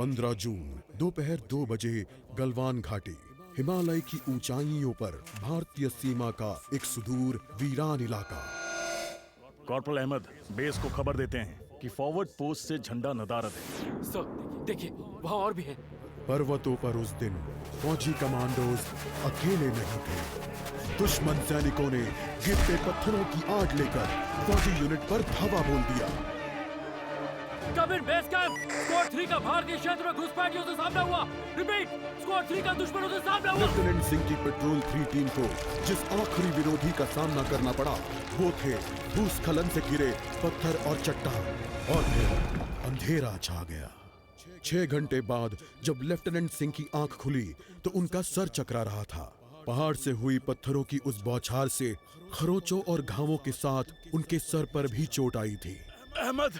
15 जून दोपहर 2 बजे गलवान घाटी, हिमालय की ऊंचाइयों पर भारतीय सीमा का एक सुदूर वीरान इलाका। कॉर्पोरल अहमद, बेस को खबर देते हैं कि फॉरवर्ड पोस्ट से झंडा नदारद है। सर देखिए, वहाँ और भी हैं। पर्वतों पर उस दिन फौजी कमांडोज अकेले नहीं थे। दुश्मन सैनिकों ने गिरते पत्थरों की आड़ लेकर फौजी यूनिट पर धावा बोल दिया। कम इन बेस कैंप, स्क्वाड 3 का भारतीय क्षेत्र में घुसपैठियों से सामना हुआ। रिपीट, स्क्वाड 3 का दुश्मनों से सामना हुआ। लेफ्टिनेंट सिंह की पेट्रोल 3 टीम को जिस आखिरी विरोधी का सामना करना पड़ा वो थे भूस्खलन से घिरे पत्थर और चट्टान। और फिर अंधेरा छा गया। 6 घंटे बाद जब लेफ्टिनेंट सिंह की आंख खुली तो उनका सर चकरा रहा था। पहाड़ से हुई पत्थरों की उस बौछार से खरोचों और घावों के साथ उनके सर पर भी चोट आई थी। अहमद,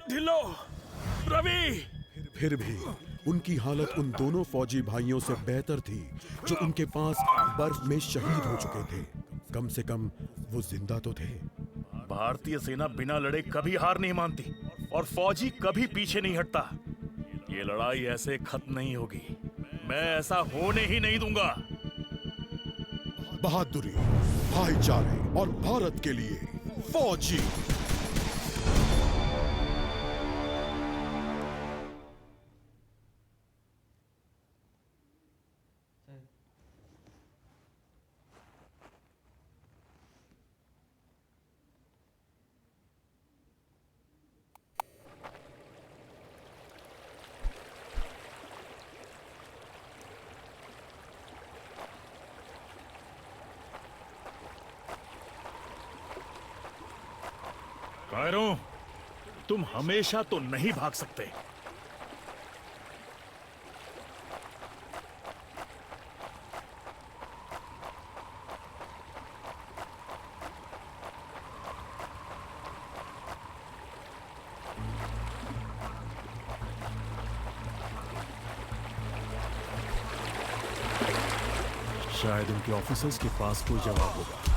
ढिल्लो, रवि। फिर भी उनकी हालत उन दोनों फौजी भाइयों से बेहतर थी जो उनके पास बर्फ में शहीद हो चुके थे। कम से कम वो जिंदा तो थे। भारतीय सेना बिना लड़े कभी हार नहीं मानती और फौजी कभी पीछे नहीं हटता। ये लड़ाई ऐसे खत्म नहीं होगी। मैं ऐसा होने ही नहीं दूंगा। बहादुरी, भाईचारे और भारत के लिए फौजी। कायरों, तुम हमेशा तो नहीं भाग सकते। शायद उनके ऑफिसर्स के पास कोई जवाब होगा।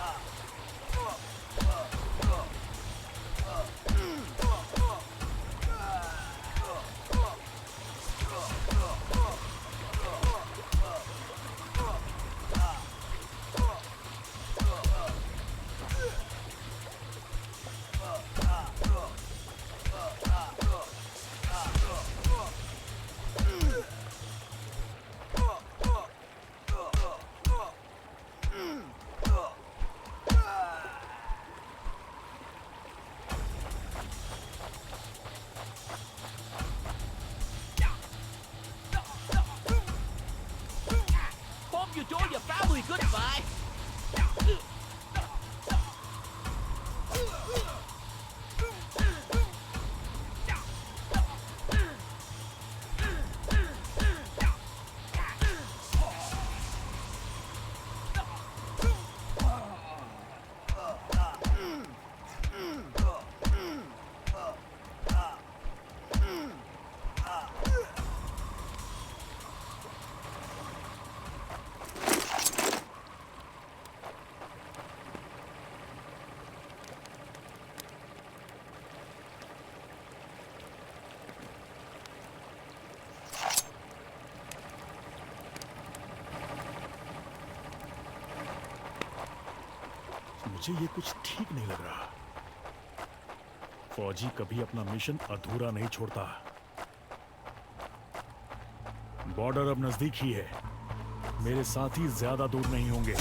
You told your family goodbye. मुझे ये कुछ ठीक नहीं लग रहा। फौजी कभी अपना मिशन अधूरा नहीं छोड़ता। बॉर्डर अब नजदीक ही है। मेरे साथी ज्यादा दूर नहीं होंगे।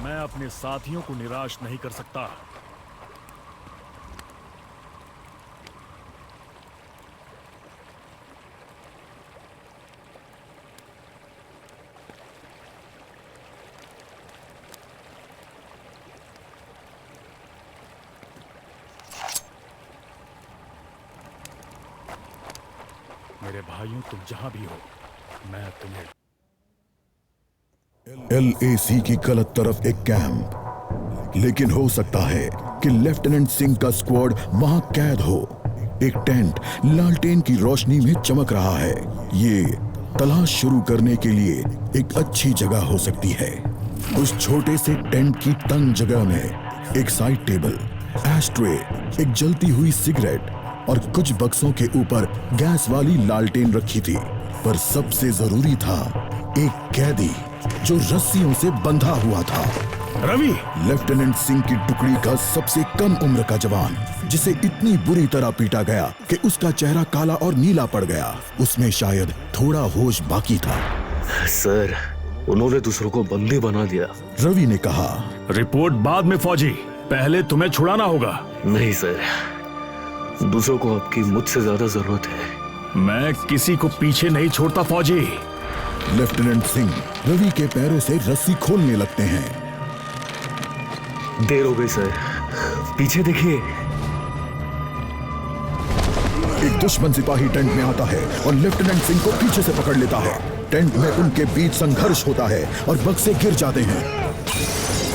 मैं अपने साथियों को निराश नहीं कर सकता। मेरे भाइयों, तुम जहां भी हो, मैं तुम्हें LAC की गलत तरफ एक कैंप, लेकिन हो सकता है कि लेफ्टिनेंट सिंह का स्क्वाड वहां कैद हो। एक टेंट लालटेन की रोशनी में चमक रहा है। ये तलाश शुरू करने के लिए एक अच्छी जगह हो सकती है। उस छोटे से टेंट की तंग जगह में एक साइड टेबल, एस्ट्रे, एक जलती हुई सिगरेट और कुछ बक्सों के ऊपर गैस वाली लालटेन रखी थी। पर सबसे जरूरी था एक कैदी जो रस्सियों से बंधा हुआ था। रवि! लेफ्टिनेंट सिंह की टुकड़ी का सबसे कम उम्र का जवान, जिसे इतनी बुरी तरह पीटा गया कि उसका चेहरा काला और नीला पड़ गया। उसमें शायद थोड़ा होश बाकी था। सर, उन्होंने दूसरों को बंदी बना दिया। रवि ने कहा, रिपोर्ट बाद में फौजी, पहले तुम्हें छुड़ाना होगा। नहीं सर, दूसरों को आपकी मुझसे ज्यादा जरूरत है। मैं किसी को पीछे नहीं छोड़ता फौजी। लेफ्टिनेंट सिंह रवि के पैरों से रस्सी खोलने लगते हैं। देर हो गई सर, पीछे देखिए। एक दुश्मन सिपाही टेंट में आता है और लेफ्टिनेंट सिंह को पीछे से पकड़ लेता है। टेंट में उनके बीच संघर्ष होता है और बक्से गिर जाते हैं।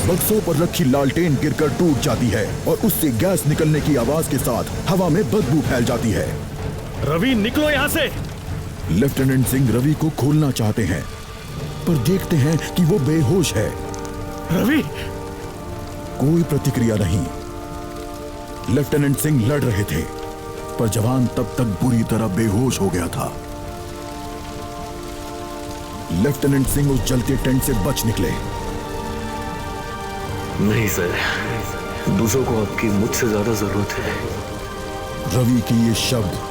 बक्सों पर रखी लालटेन गिरकर टूट जाती है और उससे गैस निकलने की आवाज के साथ हवा में बदबू फैल जाती है। रवि, निकलो यहाँ से! लेफ्टिनेंट सिंह रवि को खोलना चाहते हैं, पर देखते हैं कि वो बेहोश है। रवि! कोई प्रतिक्रिया नहीं। लेफ्टिनेंट सिंह लड़ रहे थे, पर जवान तब तक बुरी तरह बेहोश हो गया था। लेफ्टिनेंट सिंह उस जलते टेंट से बच निकले। नहीं सर, दूसरों को आपकी मुझसे ज्यादा जरूरत है। रवि के ये शब्द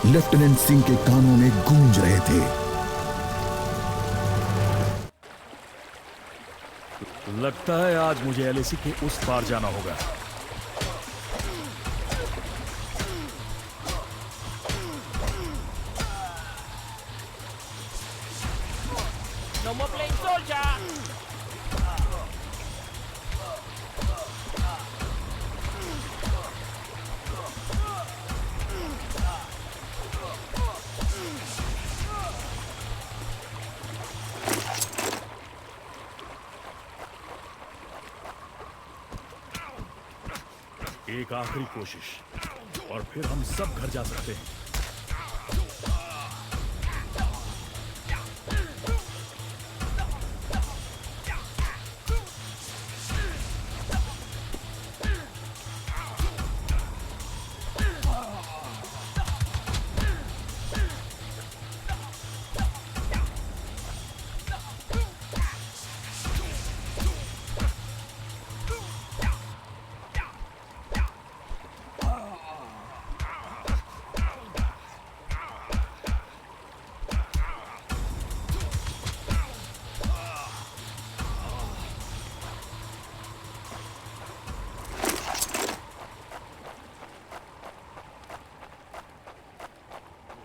लेफ्टिनेंट सिंह के कानों में गूंज रहे थे। लगता है आज मुझे LAC के उस पार जाना होगा। No more playing soldier. एक आखिरी कोशिश और फिर हम सब घर जा सकते हैं।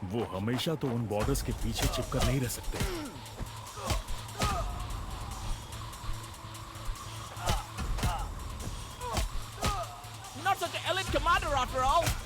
वो हमेशा तो उन बॉर्डर्स के पीछे चिपकर नहीं रह सकते। Not such an elite commander after all.